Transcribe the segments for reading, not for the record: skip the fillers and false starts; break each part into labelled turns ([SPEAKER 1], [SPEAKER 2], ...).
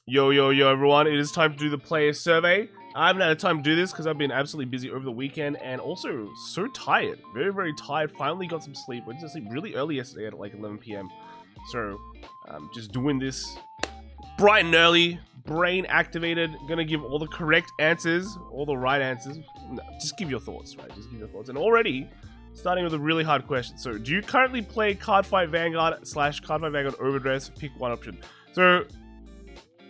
[SPEAKER 1] Yo, yo, yo, everyone. It is time to do the player survey. I haven't had time to do this because I've been absolutely busy over the weekend and also so tired. Very, very tired. Finally got some sleep. Went to sleep really early yesterday at like 11 p.m. So, just doing this bright and early, brain activated. Gonna give all the correct answers, all the right answers. No, just give your thoughts, right? Just give your thoughts. And already, starting with a really hard question. So, do you currently play Cardfight Vanguard / Cardfight Vanguard Overdress? Pick one option. So,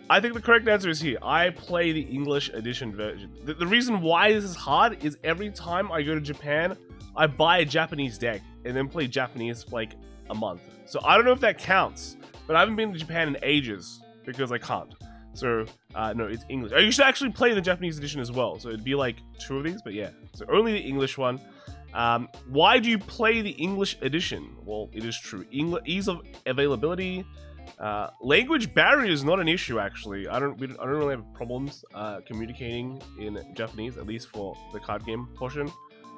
[SPEAKER 1] I think the correct answer is here. I play the English edition version. The reason why this is hard is every time I go to Japan, I buy a Japanese deck and then play Japanese for like a month. So I don't know if that counts, but I haven't been to Japan in ages because I can't. So, no, it's English. You should actually play the Japanese edition as well. So it'd be like 2 of these, but yeah. So only the English one. Why do you play the English edition? Well, it is true. Ease of availability. Language barrier is not an issue actually. I don't really have problems communicating in Japanese, at least for the card game portion.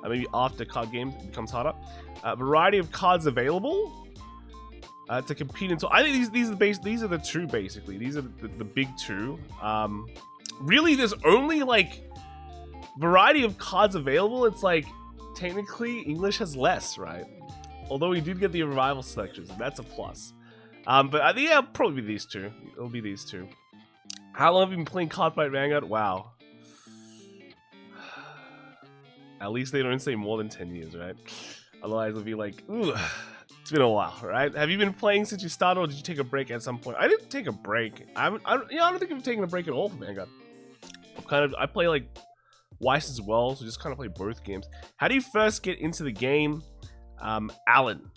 [SPEAKER 1] Maybe after card games it becomes harder. Variety of cards available to compete in. So I think these are the two basically. These are the big two. Really, there's only like variety of cards available. It's like technically English has less, right? Although we did get the revival selections, and that's a plus. But I think, yeah, it'll probably be these two. It'll be these two. How long have you been playing Cardfight Vanguard? Wow. At least they don't say more than 10 years, right? Otherwise, it'll be like, ooh, it's been a while, right? Have you been playing since you started, or did you take a break at some point? I didn't take a break. I don't think I've taken a break at all from Vanguard. I play like Weiss as well, so just kind of play both games. How do you first get into the game? Alan.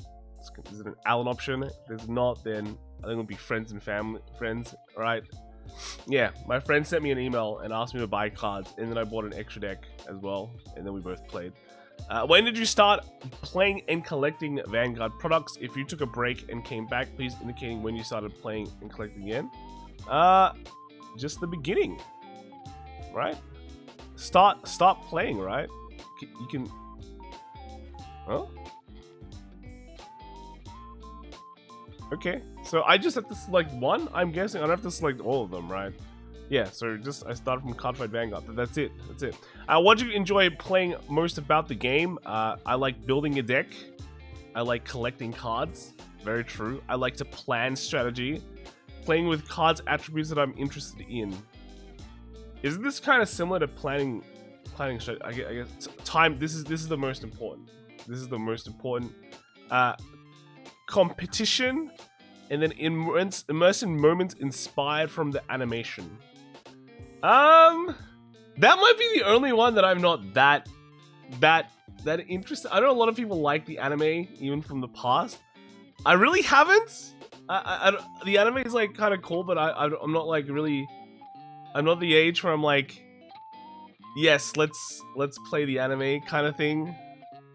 [SPEAKER 1] Is it an Alan option? If there's not, then I think it'll be friends and family. Friends, alright? Yeah, my friend sent me an email and asked me to buy cards, and then I bought an extra deck as well, and then we both played. When did you start playing and collecting Vanguard products? If you took a break and came back, please indicating when you started playing and collecting again. Just the beginning, right? Start playing, right? You can. Huh? Okay, so I just have to select one. I'm guessing I don't have to select all of them, right? Yeah, so I started from Cardfight Vanguard. That's it. That's it. What do you enjoy playing most about the game? I like building a deck. I like collecting cards. Very true. I like to plan strategy. Playing with cards attributes that I'm interested in. Isn't this kind of similar to planning strategy? I guess time. This is the most important. This is the most important. Competition, and then immerse in moments inspired from the animation. That might be the only one that I'm not that interested. I know a lot of people like the anime even from the past. I really haven't. The anime is like kind of cool, but I'm not like really. I'm not the age where I'm like, yes, let's play the anime kind of thing.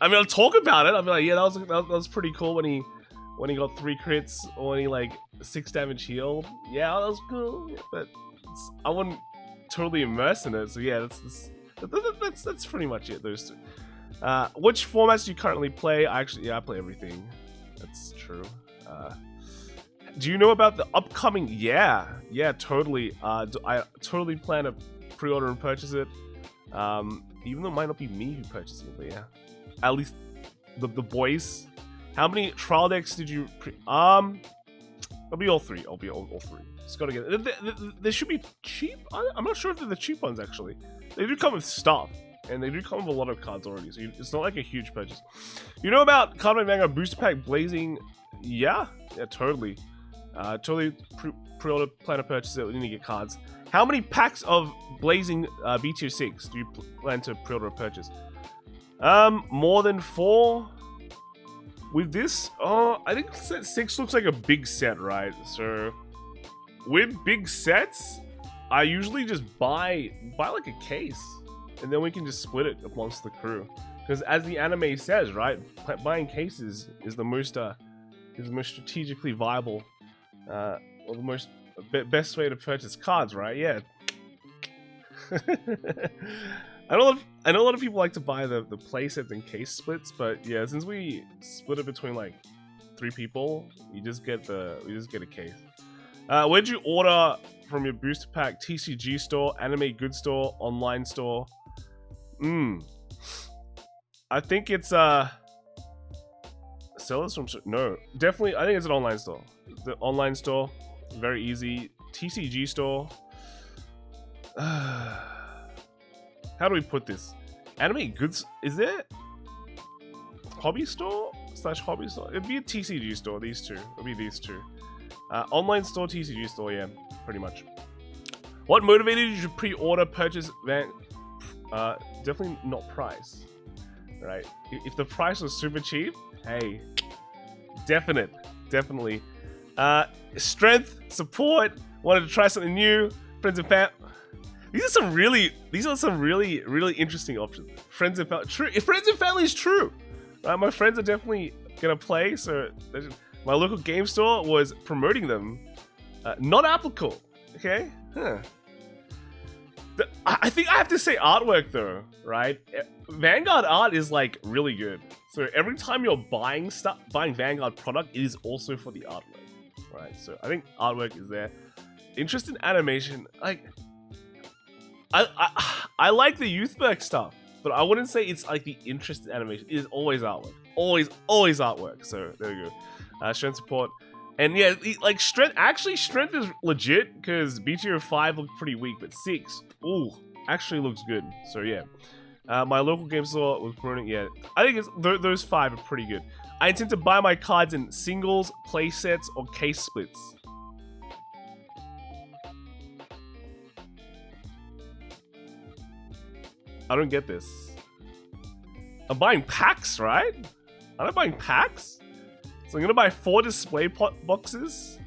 [SPEAKER 1] I mean, I'll talk about it. I'll be like, yeah, that was pretty cool when he got 3 crits or when he like 6 damage healed. Yeah, that was cool. Yeah, but I wouldn't totally immerse in it. So yeah, that's pretty much it. Those two. Which formats do you currently play? I play everything. That's true. Do you know about the upcoming? Yeah, totally. I totally plan to pre-order and purchase it. Even though it might not be me who purchased it, but yeah, at least the boys. How many trial decks did you I'll be all 3. I'll be all 3. Just gotta get it. They should be cheap. I'm not sure if they're the cheap ones actually. They do come with stuff, and they do come with a lot of cards already, so it's not like a huge purchase. You know about Cardfight Vanguard Booster Pack Blazing? Yeah, totally. Totally pre-order, plan to purchase it. We need to get cards. How many packs of Blazing B-Tier 6 do you plan to pre-order or purchase? More than 4. With this, I think set 6 looks like a big set, right? So, with big sets, I usually just buy like a case, and then we can just split it amongst the crew. Because as the anime says, right, buying cases is the most strategically viable, or the best way to purchase cards, right? Yeah. I know a lot of people like to buy the playsets and case splits, but yeah, since we split it between like 3 people, we just get a case. Where'd you order from your booster pack, TCG store, anime good store, online store. I think it's sellers from no, definitely. I think it's an online store. The online store, very easy. TCG store. How do we put this? Anime goods. Is there hobby store / hobby store? It'd be a TCG store. These two. It'd be these two. Online store, TCG store. Yeah, pretty much. What motivated you to pre-order purchase Van? Definitely not price. Right? If the price was super cheap, hey, definitely. Strength, support, wanted to try something new, friends and fam. These are some really interesting options. Friends and family, true. If friends and family is true, right? My friends are definitely gonna play. So my local game store was promoting them. Not applicable. Okay. Huh. I think I have to say artwork though, right? Vanguard art is like really good. So every time you're buying Vanguard product, it is also for the artwork, right? So I think artwork is there. Interest in animation, like I like the Youthberg stuff, but I wouldn't say it's like the interest in animation. It is always artwork, always artwork. So there you go. Strength support. And yeah, like strength is legit because BTO 5 looked pretty weak, but 6, ooh, actually looks good. So yeah, my local game store was promoting. Yeah, I think it's those 5 are pretty good. I intend to buy my cards in singles, play sets, or case splits. I don't get this. I'm buying packs, right? Am I buying packs? So I'm gonna buy 4 display boxes,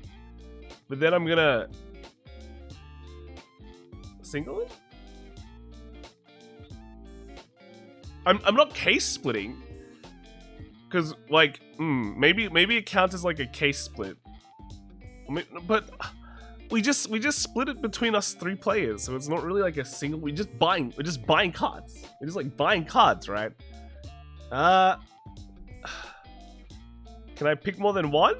[SPEAKER 1] but then I'm gonna single it. I'm not case splitting, because like maybe it counts as like a case split. But we just split it between us 3 players, so it's not really like a single. We're just buying cards. We're just like buying cards, right? Can I pick more than 1?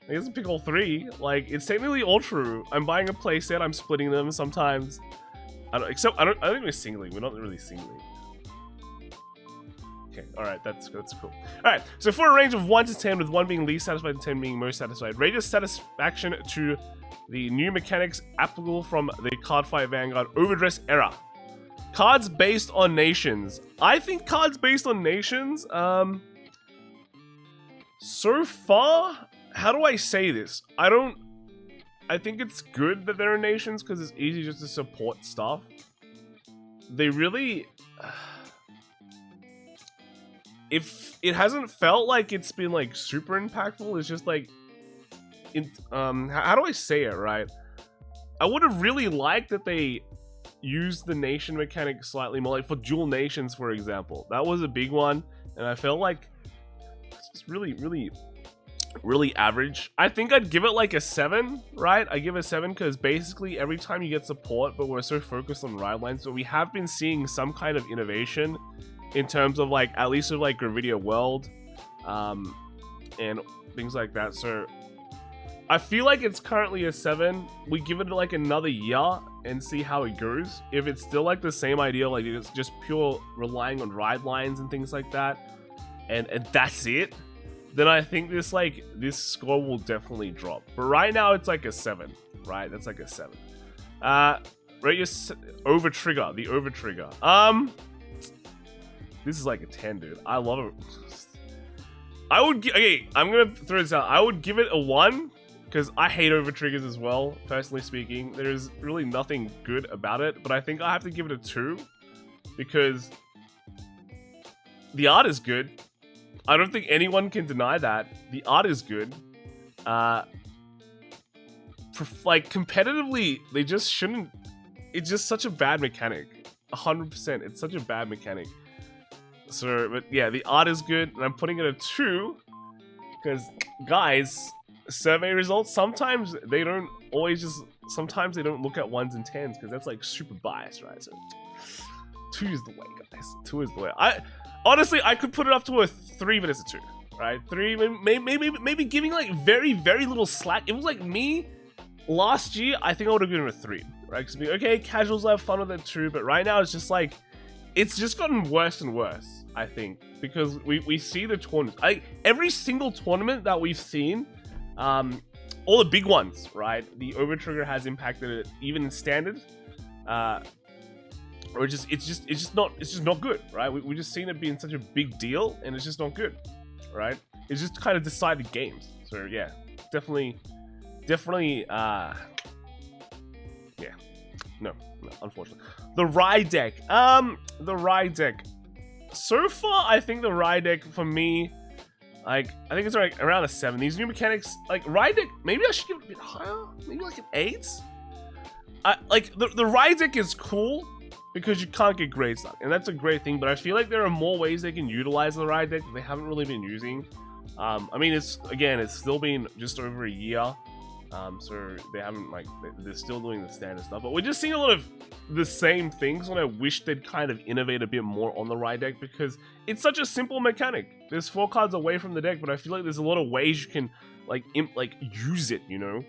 [SPEAKER 1] I guess I pick all 3. Like, it's technically all true. I'm buying a playset, I'm splitting them sometimes. I don't think we're singling. We're not really singling. Okay, alright, that's cool. Alright, so for a range of 1 to 10, with 1 being least satisfied and 10 being most satisfied, rate your satisfaction to the new mechanics applicable from the Cardfight Vanguard Overdress era. Cards based on nations. I think cards based on nations, so far, how do I say this? I think it's good that there are nations because it's easy just to support stuff. They really... If it hasn't felt like it's been like super impactful, it's just like... how do I say it, right? I would have really liked that they used the nation mechanic slightly more, like for dual nations, for example. That was a big one, and I felt like it's really average. I think I'd give it like a 7, right? I give it a 7 because basically every time you get support, but we're so focused on ride lines, so we have been seeing some kind of innovation in terms of like, at least with like Gravidia World, and things like that. So I feel like it's currently a 7. We give it like another year and see how it goes. If it's still like the same idea, like it's just pure relying on ride lines and things like that, and that's it, then I think this score will definitely drop. But right now it's like a 7, right? That's like a 7. Rate your over trigger, the over trigger. This is like a 10, dude. I love it. I would okay, I'm gonna throw this out. I would give it a 1 because I hate over triggers as well, personally speaking. There's really nothing good about it, but I think I have to give it a 2 because the art is good. I don't think anyone can deny that. The art is good. Like, competitively, they just shouldn't... It's just such a bad mechanic. 100%. It's such a bad mechanic. So, but yeah, the art is good, and I'm putting it a 2. Because, guys, survey results, sometimes they don't always just... Sometimes they don't look at 1s and 10s, because that's, like, super biased, right? So, 2 is the way, guys. 2 is the way. Honestly, I could put it up to a 3, but it's a 2, right? 3, maybe giving like very little slack. It was like me last year, I think I would have given it a 3, right? Because okay, casuals have fun with it too, but right now it's just like, it's just gotten worse and worse, I think, because we see the tournaments. Every single tournament that we've seen, all the big ones, right? The overtrigger has impacted it, even in standard, or it's just not good, right? We just seen it being such a big deal, and it's just not good, right? It's just kind of decided games. So yeah, definitely, yeah, no, unfortunately. The ride deck, so far, I think the ride deck for me, like, I think it's like around a 7. These new mechanics, like ride deck, maybe I should give it a bit higher, maybe like an 8. Like the ride deck is cool because you can't get grades stuck, and that's a great thing. But I feel like there are more ways they can utilize the ride deck that they haven't really been using. I mean, it's still been just over a year, so they haven't, like, they're still doing the standard stuff. But we're just seeing a lot of the same things, and I wish they'd kind of innovate a bit more on the ride deck, because it's such a simple mechanic. There's 4 cards away from the deck, but I feel like there's a lot of ways you can like use it, you know.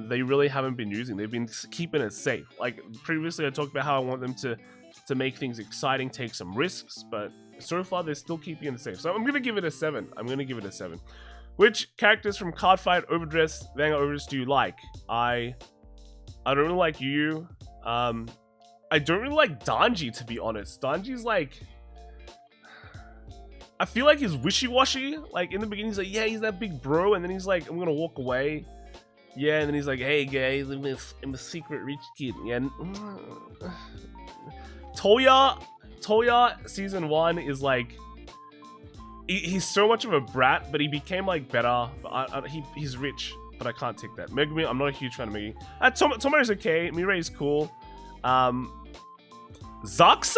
[SPEAKER 1] They really haven't been using. They've been keeping it safe. Like previously, I talked about how I want them to make things exciting, take some risks, but so far they're still keeping it safe. So I'm gonna give it a 7. Which characters from Cardfight, Overdress, Vanguard Overdress do you like? I don't really like Yu. I don't really like Danji, to be honest. Danji's like, I feel like he's wishy-washy. Like in the beginning, he's like, yeah, he's that big bro, and then he's like, I'm gonna walk away. Yeah, and then he's like, hey guys, I'm a secret rich kid. Yeah. Toya season 1 is like, he's so much of a brat, but he became like better. He's rich, but I can't take that. Megumi, I'm not a huge fan of Megumi. Tomo's okay. Mirai is cool. Zaxa?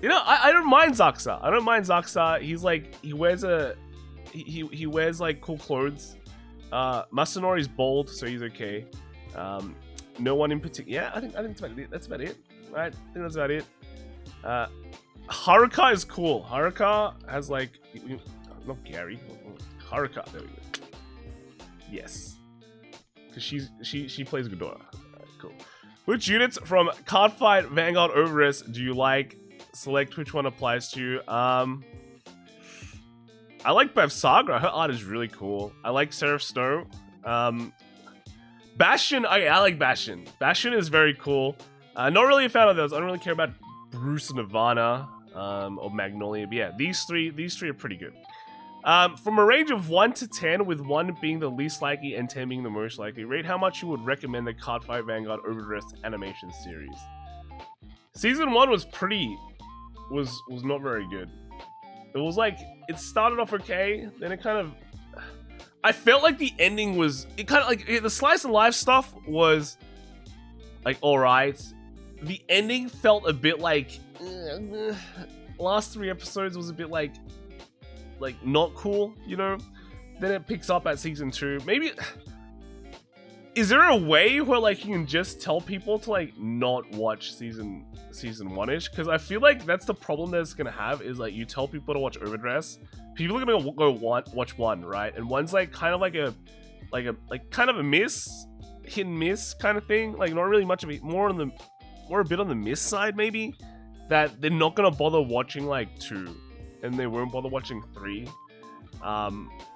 [SPEAKER 1] You know, I don't mind Zaxa. He's like, he wears like cool clothes. Masanori's bald, so he's okay. No one in particular. Yeah, I think that's about it. Right? I think that's about it. Haruka is cool. Haruka has like, not Gary. Haruka. There we go. Yes, because she plays Ghidorah. Right, cool. Which units from Cardfight, Vanguard, Overdress do you like? Select which one applies to you. I like Bev Sagra. Her art is really cool. I like Seraph Snow. Bastion. I like Bastion. Bastion is very cool. Not really a fan of those. I don't really care about Bruce Nirvana or Magnolia. But yeah, these three are pretty good. From a range of 1 to 10, with 1 being the least likely and 10 being the most likely, rate how much you would recommend the Cardfight Vanguard Overdress animation series. Season 1 was not very good. It was like, it started off okay, then it kind of, I felt like the ending was, it kind of like, the slice of life stuff was like alright. The ending felt a bit like, last 3 episodes was a bit like not cool, you know? Then it picks up at season 2. Maybe, is there a way where like you can just tell people to like not watch season 1-ish? Because I feel like that's the problem that it's gonna have, is like you tell people to watch Overdress, people are gonna go watch 1, right? And 1's like kind of like a kind of a hit and miss kind of thing, like not really much of it, more a bit on the miss side maybe, that they're not gonna bother watching like 2, and they won't bother watching 3.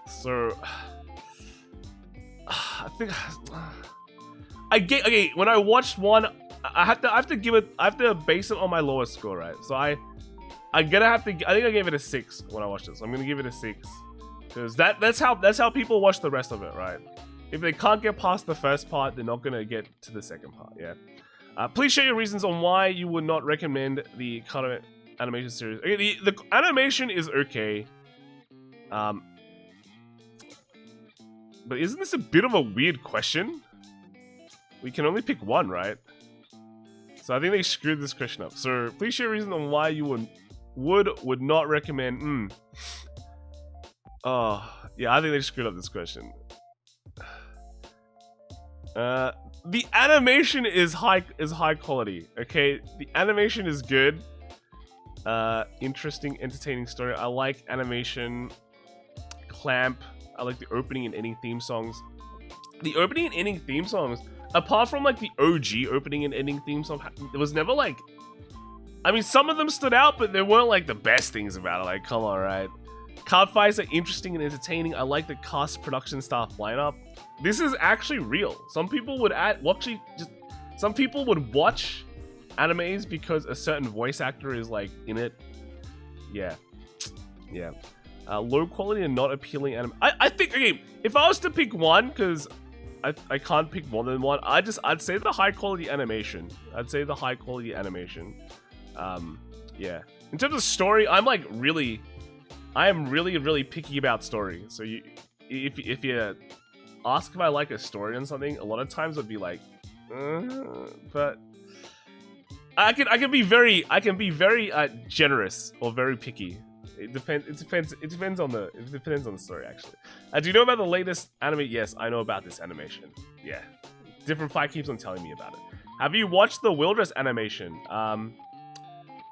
[SPEAKER 1] So I think okay, when I watched 1, I have to base it on my lowest score, right? So I think I gave it a 6 when I watched this. I'm gonna give it a 6 because that's how people watch the rest of it, right? If they can't get past the first part, they're not gonna get to the second part. Yeah. Please share your reasons on why you would not recommend the Cardfight animation series. Okay, the animation is okay. But isn't this a bit of a weird question? We can only pick 1, right? So I think they screwed this question up. So please share a reason on why you would not recommend. Oh, yeah, I think they screwed up this question. The animation is high quality. Okay, the animation is good. Interesting, entertaining story. I like animation. Clamp. I like the opening and ending theme songs. the opening and ending theme songs, apart from like the OG opening and ending theme song, it was never like, I mean, some of them stood out, but they weren't like the best things about it. Like, come on, right? Cardfights are interesting and entertaining. I like the cast, production staff lineup. This is actually real. Some people would some people would watch animes because a certain voice actor is like in it. Yeah. Low quality and not appealing anime. I think, okay, if I was to pick one, because I can't pick more than one, I'd say the high quality animation. Yeah. In terms of story, I am really picky about story. So if you ask if I like a story on something, a lot of times I'd be like, but I can be very generous or very picky. It depends on the story, actually. Do you know about the latest anime? Yes, I know about this animation. Yeah, Different Fight keeps on telling me about it. Have you watched the Wildress animation?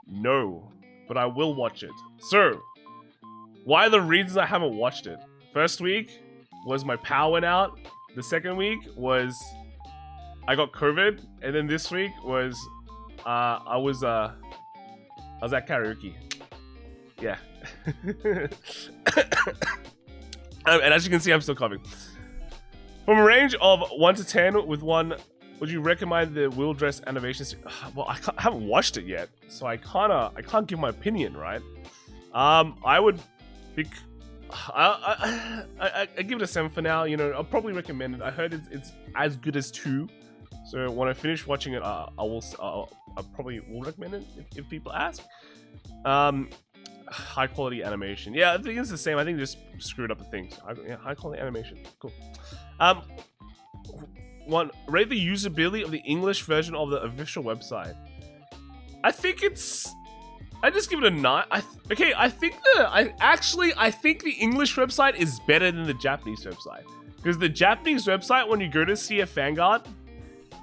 [SPEAKER 1] No, but I will watch it. So, why are the reasons I haven't watched it? First week was my power went out. The second week was I got COVID, and then this week was I was at karaoke. Yeah. And as you can see, I'm still coughing. From a range of 1 to 10, with 1, would you recommend the Wildress animations? Well, I haven't watched it yet, so I can't give my opinion, right? I would I give it a 7 for now. You know, I'll probably recommend it. I heard it's as good as 2. So when I finish watching it, I probably will recommend it if people ask. High quality animation. Yeah, I think it's the same. I think they just screwed up the things. Yeah, high quality animation. Cool. One, rate the usability of the English version of the official website. I think it's. I just give it a 9. I think the English website is better than the Japanese website, because the Japanese website, when you go to see a Vanguard,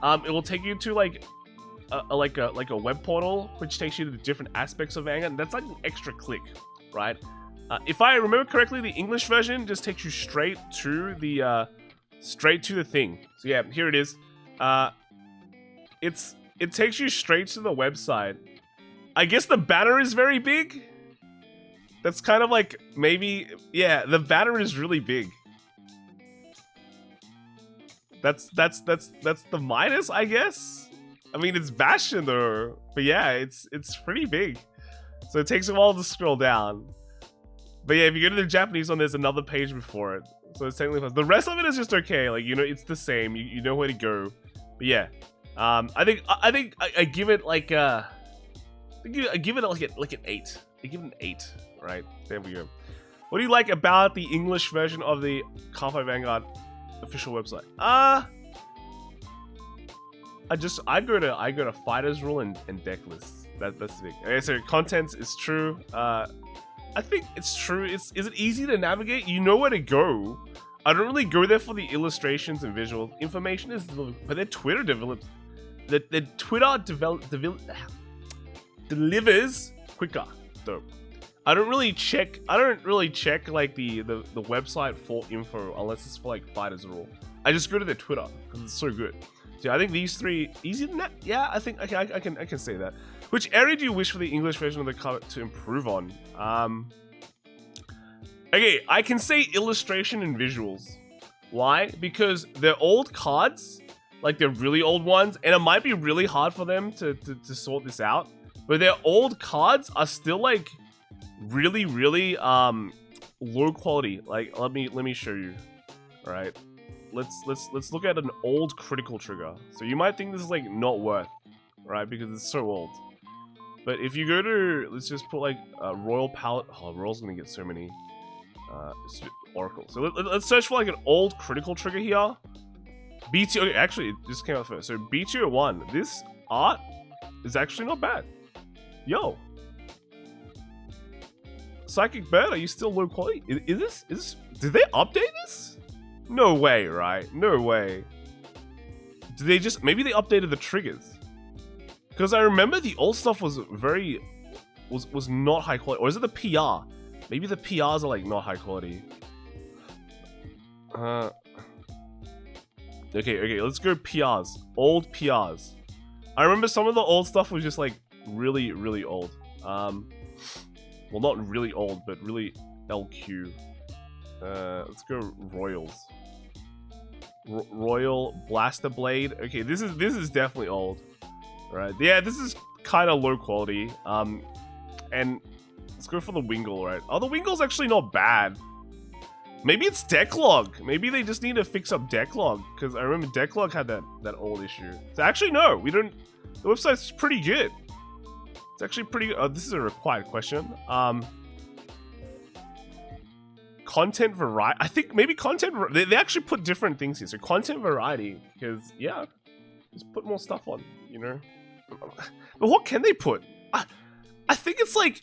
[SPEAKER 1] it will take you to like a web portal, which takes you to the different aspects of Vanguard. That's like an extra click, right? If I remember correctly, the English version just takes you straight to the thing. So yeah, here it is. It takes you straight to the website. I guess the banner is very big. That's kind of like, maybe, yeah, the banner is really big. That's the minus, I guess. I mean, it's Bastion though, but yeah, it's pretty big. So it takes a while to scroll down. But yeah, if you go to the Japanese one, there's another page before it. So it's technically fast. The rest of it is just okay. Like, you know, it's the same. You know where to go. But yeah, I think I give it like I give it like an 8. I give it an 8. Right, there we go. What do you like about the English version of the Cardfight Vanguard official website? I go to fighters rule and deck lists. That's the thing. Okay, so contents is true. I think it's true. Is it easy to navigate? You know where to go. I don't really go there for the illustrations and visuals. Information is delivered, but their Twitter develops. The Twitter delivers quicker though. I don't really check like the website for info unless it's for like fighters rule. I just go to their Twitter because it's so good. So I think these 3 easy than that. Yeah, I think I can say that. Which area do you wish for the English version of the card to improve on? Okay, I can say illustration and visuals. Why? Because they're old cards, like they're really old ones, and it might be really hard for them to sort this out. But their old cards are still like really low quality. Like let me show you. All right, let's look at an old critical trigger. So you might think this is like not worth, right? Because it's so old. But if you go to, let's just put like Royal Palette. Oh, Royal's gonna get so many. Oracle. So let's search for like an old critical trigger here. BT. Okay, actually, it just came out first. So BT01. This art is actually not bad. Yo, Psychic Bird, are you still low quality? Is this? Did they update this? No way, right? No way. Did they just? Maybe they updated the triggers. Because I remember the old stuff was was not high quality. Or is it the PR? Maybe the PRs are like not high quality. Okay, let's go PRs. Old PRs. I remember some of the old stuff was just like really, really old. Well, not really old, but really LQ. Let's go Royals. Royal Blaster Blade. Okay, this is definitely old. Right? Yeah, this is kind of low quality. And let's go for the Wingle, right? Oh, the Wingle's actually not bad. Maybe it's decklog. Maybe they just need to fix up decklog, because I remember decklog had that old issue. So actually, no, we don't. The website's pretty good. It's actually pretty good. Oh, this is a required question. Content variety. I think maybe content. They actually put different things here. So content variety, because yeah, just put more stuff on. You know. But what can they put? I think it's like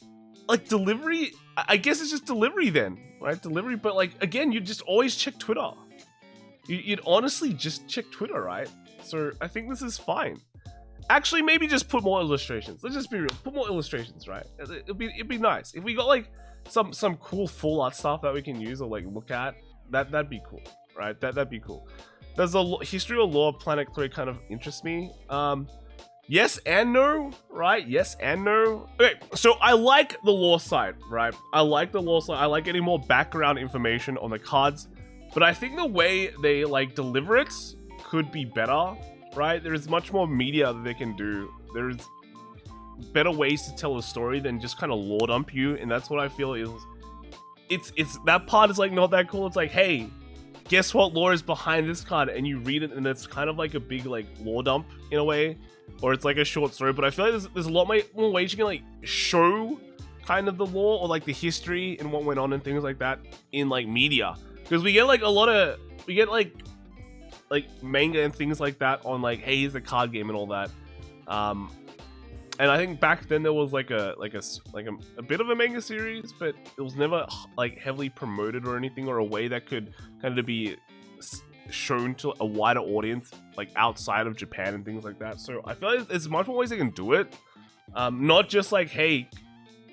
[SPEAKER 1] delivery. I guess it's just delivery then, right? Delivery, but like again, you just always check Twitter. You'd honestly just check Twitter, right? So I think this is fine. Actually, maybe just put more illustrations. Let's just be real. Put more illustrations, right? It'd be nice if we got like some cool full art stuff that we can use or like look at. That'd be cool, right? That'd be cool. Does the history or lore of Planet Clear kind of interest me? Yes and no, right? Yes and no. Okay, so I like the lore side, right? I like the lore side. I like getting more background information on the cards, but I think the way they like deliver it could be better, right? There is much more media that they can do. There's better ways to tell a story than just kind of lore dump you, and that's what I feel is it's that part is like not that cool. It's like, hey, guess what lore is behind this card, and you read it, and it's kind of like a big like lore dump in a way. Or it's like a short story, but I feel like there's a lot more ways you can like show kind of the lore or like the history and what went on and things like that in like media, because we get like like manga and things like that on like, hey, here's the card game and all that. And I think back then there was like a bit of a manga series, but it was never like heavily promoted or anything, or a way that could kind of be shown to a wider audience like outside of Japan and things like that. So I feel like there's much more ways they can do it, not just like, hey,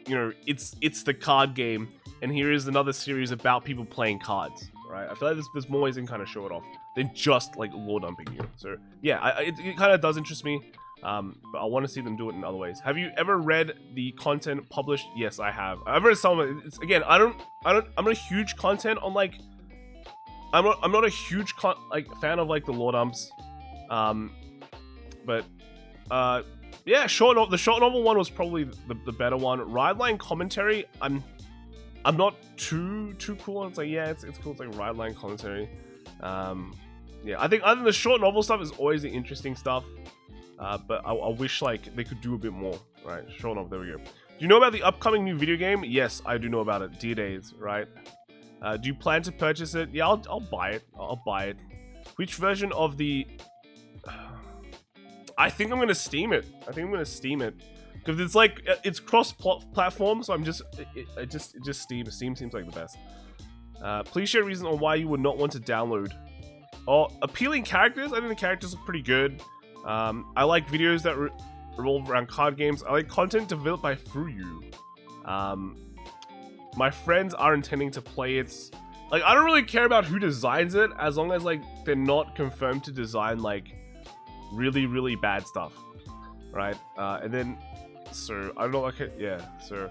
[SPEAKER 1] you know, it's the card game and here is another series about people playing cards, right? I feel like there's more ways they can kind of show it off than just like lore dumping you. So yeah, it kind of does interest me, but I want to see them do it in other ways. Have you ever read the content published? Yes, I have. I've read some of it. It's, again, I'm not a huge content on like, I'm not a huge fan of like the lore dumps, but yeah, the short novel one was probably the better one. Ride line commentary, I'm not too cool on. It's like, yeah, it's cool. It's like ride line commentary. Yeah, I think the short novel stuff is always the interesting stuff, but I wish like they could do a bit more. Right, short novel. There we go. Do you know about the upcoming new video game? Yes, I do know about it. Dear Days, right? Do you plan to purchase it? Yeah, I'll buy it. I'll buy it. Which version of the... I think I'm gonna Steam it. Because it's like, it's cross-platform, so I'm just... It just Steam. Steam seems like the best. Please share a reason on why you would not want to download. Oh, appealing characters? I think the characters are pretty good. I like videos that revolve around card games. I like content developed by Fuyu. My friends are intending to play it. Like, I don't really care about who designs it, as long as like they're not confirmed to design like really, really bad stuff, right? And then, so I don't know, like, yeah, so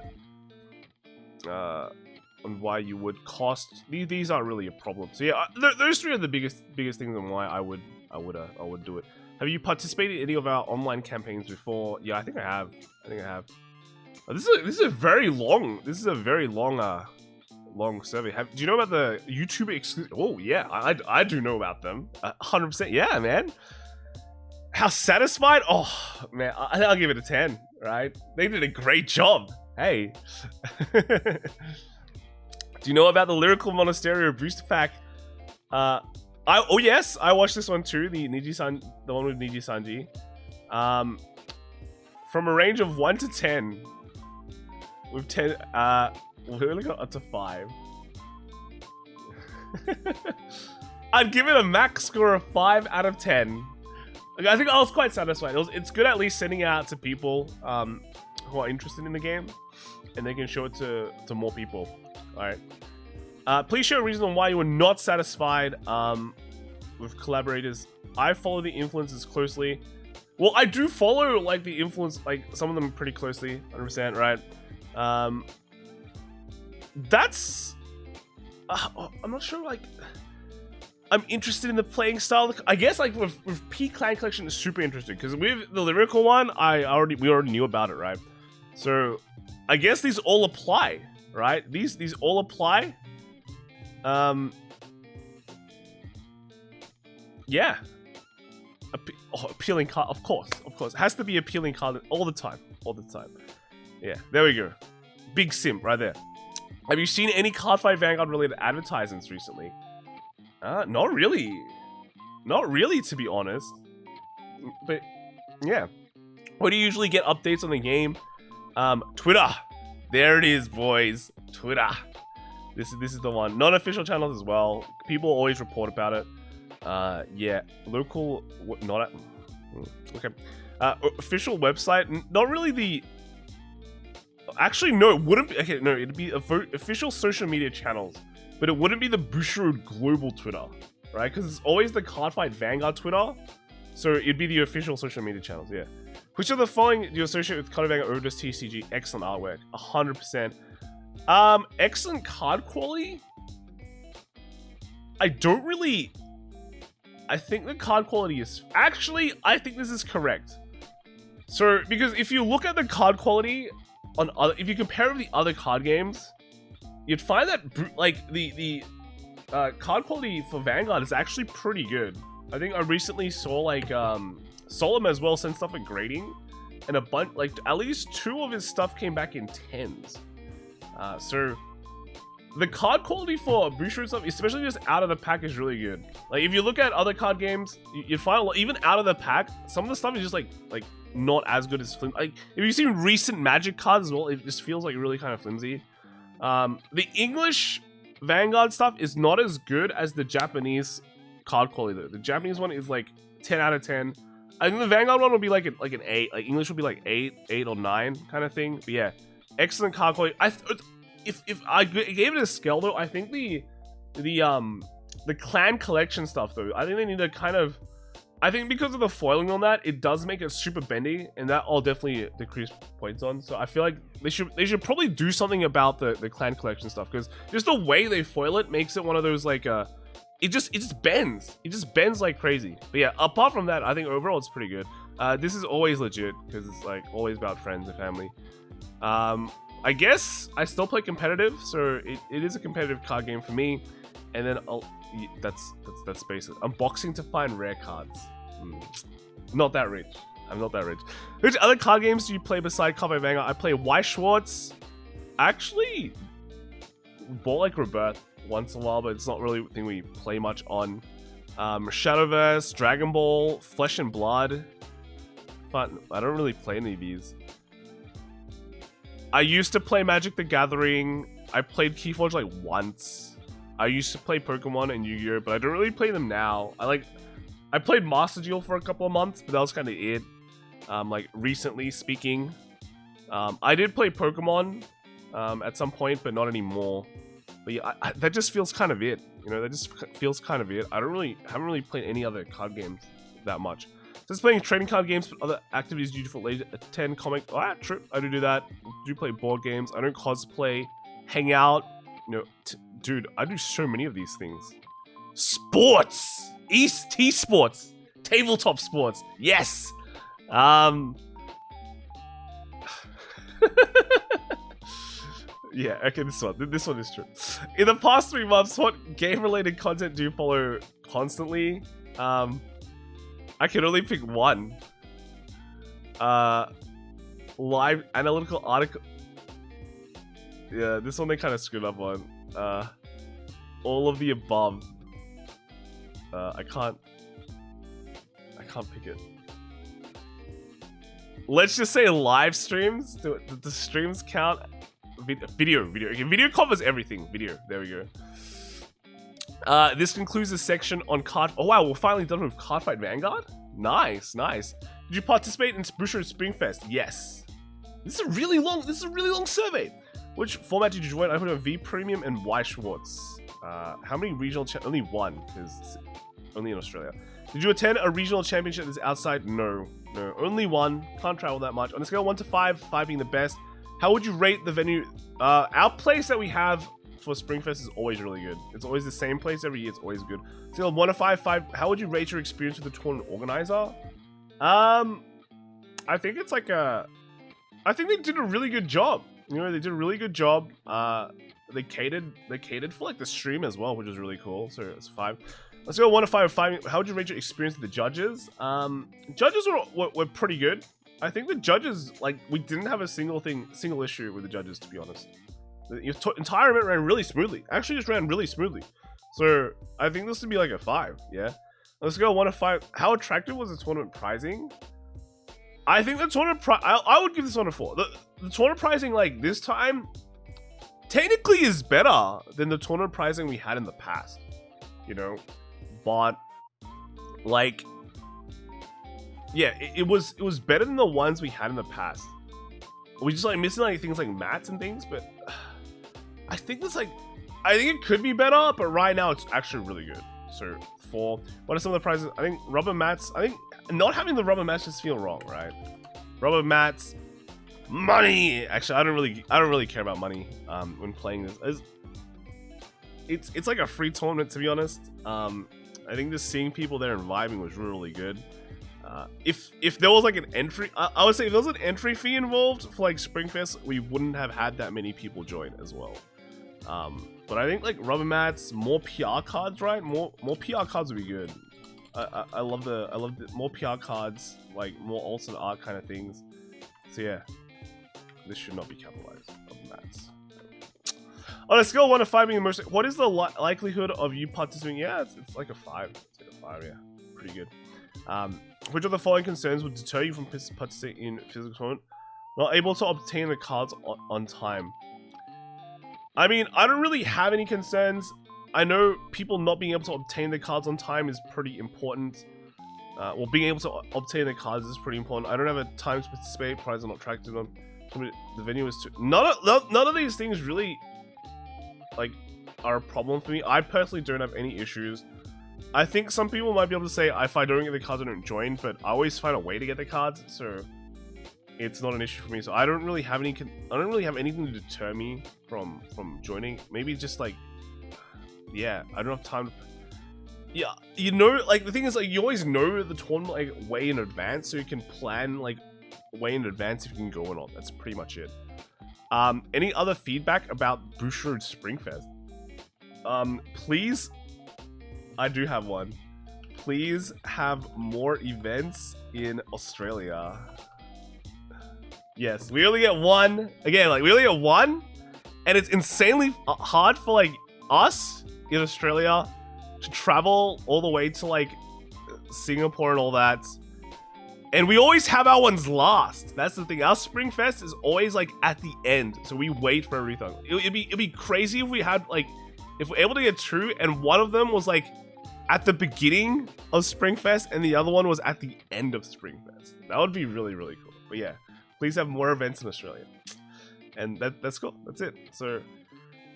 [SPEAKER 1] on why you would cost these aren't really a problem. So yeah, those three are the biggest things on why I would do it. Have you participated in any of our online campaigns before? Yeah, I think I have. Oh, this is a very long. Long survey. Do you know about the YouTube exclusive? Oh yeah, I do know about them. 100%. Yeah, man. How satisfied? Oh man, I'll give it a 10. Right? They did a great job. Hey. Do you know about the Lyrical Monasterio booster pack? Oh yes, I watched this one too. The one with Niji Sanji. From a range of 1 to 10. With 10, we only got up to 5. I'd give it a max score of 5 out of 10. Like, I think I was quite satisfied. It's good at least sending it out to people who are interested in the game, and they can show it to more people. All right. Please share a reason on why you were not satisfied. with collaborators. I follow the influencers closely. Well, I do follow like the influence, like some of them pretty closely, 100%, right? That's I'm not sure, like I'm interested in the playing style. I guess like with P Clan Collection is super interesting because with the lyrical one, we already knew about it, right? So I guess these all apply, right? These all apply. Yeah. Appealing card, of course. It has to be appealing card all the time. Yeah, there we go. Big simp right there. Have you seen any Cardfight Vanguard related advertisements recently? Not really. Not really, to be honest. But, yeah. Where do you usually get updates on the game? Twitter. There it is, boys. Twitter. This is the one. Non-official channels as well. People always report about it. Yeah. Local... Not at... Okay. Official website. Not really the... Actually, no, it wouldn't be... Okay, no, it'd be official social media channels. But it wouldn't be the Bushiroad global Twitter, right? Because it's always the Cardfight Vanguard Twitter. So it'd be the official social media channels, yeah. Which of the following do you associate with Cardfight Vanguard over TCG? Excellent artwork. 100%. Excellent card quality? I don't really... I think the card quality is... Actually, I think this is correct. So, because if you look at the card quality on other... If you compare it with the other card games, you'd find that, like, the card quality for Vanguard is actually pretty good. I think I recently saw, like, Solemn as well send stuff at grading. And a bunch... Like, at least 2 of his stuff came back in 10s. So... The card quality for Bushiroad stuff, especially just out of the pack, is really good. Like, if you look at other card games, you'd find a lot, even out of the pack, some of the stuff is just like not as good as flimsy. Like, if you've seen recent Magic cards as well, it just feels like really kind of flimsy. The English Vanguard stuff is not as good as the Japanese card quality though. The Japanese one is like 10 out of 10. I think the Vanguard one will be like an 8. Like English will be like 8 or 9 kind of thing. But yeah, excellent card quality. If I gave it a scale though, I think the clan collection stuff though, I think they need to kind of... I think because of the foiling on that, it does make it super bendy, and that I'll definitely decrease points on. So I feel like they should probably do something about the clan collection stuff, because just the way they foil it makes it one of those like it just bends. It just bends like crazy. But yeah, apart from that, I think overall it's pretty good. This is always legit because it's like always about friends and family. I guess I still play competitive, so it is a competitive card game for me. And then that's basic. Unboxing to find rare cards. Not that rich. I'm not that rich. Which other card games do you play beside Cardfight Vanguard? I play White Schwartz. I actually bought like Rebirth once in a while, but it's not really a thing we play much on. Shadowverse, Dragon Ball, Flesh and Blood. But I don't really play any of these. I used to play Magic the Gathering. I played Keyforge like once. I used to play Pokemon and Yu-Gi-Oh, but I don't really play them now. I played Master Duel for a couple of months, but that was kind of it. Like recently speaking, I did play Pokemon at some point, but not anymore. But yeah, that just feels kind of it. You know, that just feels kind of it. Haven't really played any other card games that much. Just playing trading card games, but other activities you do for late attend comic. Oh, true. I do that. I do play board games. I don't cosplay, hang out. You know, dude, I do so many of these things. Sports, T-sports, tabletop sports. Yes. Yeah. Okay. This one is true. In the past 3 months, what game-related content do you follow constantly? I can only pick one. Live analytical article. Yeah, this one they kind of screwed up on. All of the above. I can't pick it. Let's just say live streams. Do the streams count? Video. Okay, video covers everything. Video. There we go. This concludes the section on card. Oh wow, we're finally done with Cardfight Vanguard. Nice. Did you participate in Bushiroad Springfest? Yes. This is a really long survey. Which format did you join? I put a V Premium and Y Schwartz. How many regional? Only one. Because only in Australia. Did you attend a regional championship that's outside? No, only one. Can't travel that much. On a scale of 1 to 5, 5 being the best, how would you rate the venue? Our place that we have for Springfest is always really good. It's always the same place every year. It's always good. Scale of 1 to 5, 5. How would you rate your experience with the tournament organizer? I think it's like I think they did a really good job. You know, they did a really good job. They catered for like the stream as well, which is really cool. So it's 5. Let's go 1 to 5. 5. How would you rate your experience with the judges? Judges were pretty good. I think the judges, like, we didn't have a single issue with the judges, to be honest. The entire event ran really smoothly. Actually, just ran really smoothly. So I think this would be like a 5. Yeah. Let's go 1 to 5. How attractive was the tournament pricing? I think the tournament I would give this one a 4. The tournament pricing, like, this time technically is better than the tournament pricing we had in the past, you know, but like, yeah, it was better than the ones we had in the past. We just like missing like things like mats and things, but I think it could be better, but right now it's actually really good. So 4. What are some of the prizes? I think rubber mats. I think not having the rubber mats just feel wrong, right? Rubber mats, money. Actually, I don't really care about money when playing this. It's like a free tournament, to be honest. I think just seeing people there and vibing was really good. If there was like an entry, I would say if there was an entry fee involved for like Springfest, we wouldn't have had that many people join as well. But I think like rubber mats, more PR cards, right? More PR cards would be good. I love the more PR cards, like more alternate art kind of things. So yeah, this should not be capitalized. Rubber mats. On a scale of 1 to 5 being the most, what is the likelihood of you participating? Yeah, it's like a 5. It's like a 5. Yeah, pretty good. Which of the following concerns would deter you from participating in physical tournament? Not able to obtain the cards on time. I mean, I don't really have any concerns. I know people not being able to obtain the cards on time is pretty important. Well, being able to obtain the cards is pretty important. I don't have a time to participate. Prizes are not tracked to them. The venue is too... None of these things really, like, are a problem for me. I personally don't have any issues. I think some people might be able to say, if I don't get the cards, I don't join, but I always find a way to get the cards, so it's not an issue for me. So I don't really have anything to deter me from joining. Maybe just like, yeah, I don't have time to... Yeah, you know, like, the thing is, like, you always know the tournament, like, way in advance, so you can plan, like, way in advance if you can go or not. That's pretty much it. Any other feedback about Bushiroad Springfest? Please, I do have one. Please have more events in Australia. Yes, we only get one. Again, like, we only get one, and it's insanely hard for, like, us in Australia to travel all the way to like Singapore and all that, and we always have our ones last. That's the thing. Our Springfest is always like at the end, so we wait for everything. It'd be crazy if we had like, if we're able to get 2 and one of them was like at the beginning of Springfest and the other one was at the end of Springfest. That would be really, really cool. But yeah, please have more events in Australia, and that's cool. That's it. So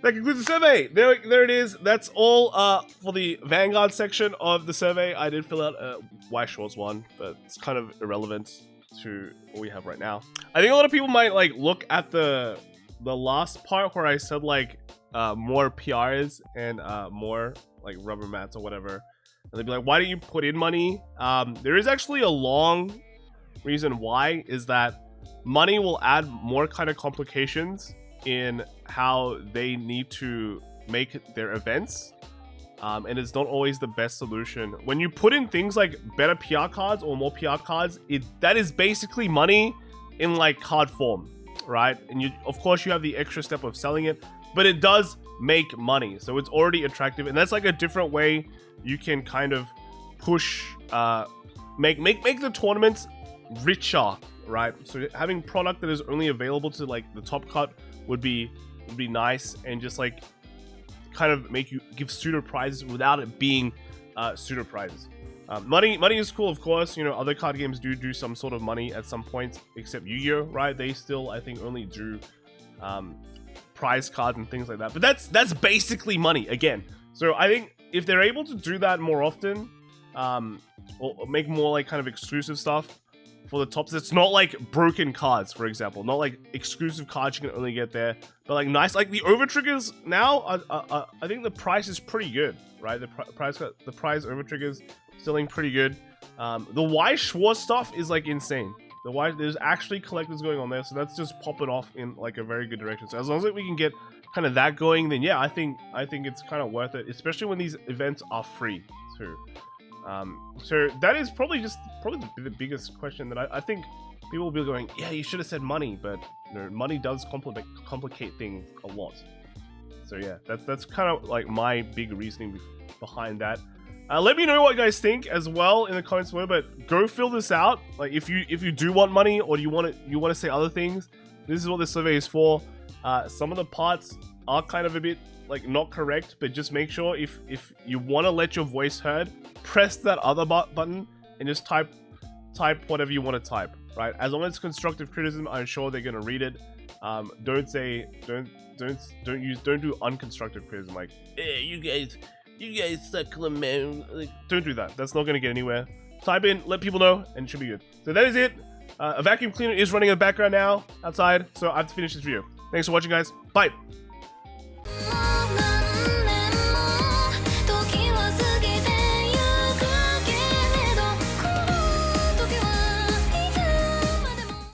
[SPEAKER 1] that concludes the survey. There it is. That's all for the Vanguard section of the survey. I did fill out a White Shorts one, but it's kind of irrelevant to what we have right now. I think a lot of people might like look at the last part where I said like more PRs and more like rubber mats or whatever, and they'd be like, why didn't you put in money? There is actually a long reason why, is that money will add more kind of complications in how they need to make their events, and it's not always the best solution. When you put in things like better PR cards or more PR cards, that is basically money in like card form, right? And you, of course, you have the extra step of selling it, but it does make money, so it's already attractive, and that's like a different way you can kind of push, make the tournaments richer, right? So having product that is only available to like the top cut would be nice, and just like kind of make you give pseudo prizes without it being pseudo prizes. Money is cool, of course. You know, other card games do some sort of money at some point, except Yu-Gi-Oh, right? They still, I think, only do prize cards and things like that. But that's basically money again. So I think if they're able to do that more often, or make more like kind of exclusive stuff for the tops. It's not like broken cards, for example, not like exclusive cards you can only get there, but like nice, like the over triggers now. I think the price is pretty good, right? The price over triggers selling pretty good. The Y Schwartz stuff is like insane. There's actually collectors going on there, so that's just popping off in like a very good direction. So as long as we can get kind of that going, then yeah, I think it's kind of worth it, especially when these events are free too. So that is probably the biggest question that I think people will be going, yeah, you should have said money, but you know, money does complicate things a lot. So yeah, that's kind of like my big reasoning behind that. Let me know what you guys think as well in the comments below, but go fill this out. Like if you do want money, or do you want to say other things, this is what this survey is for. Some of the parts are kind of a bit like not correct, but just make sure if you want to let your voice heard, press that other button and just type whatever you want to type, right? As long as it's constructive criticism, I'm sure they're gonna read it. Don't do unconstructive criticism like, hey, you guys suck, man. Like, don't do that. That's not gonna get anywhere. Type in, let people know, and it should be good. So that is it. A vacuum cleaner is running in the background now outside, so I have to finish this video. Thanks for watching, guys. Bye.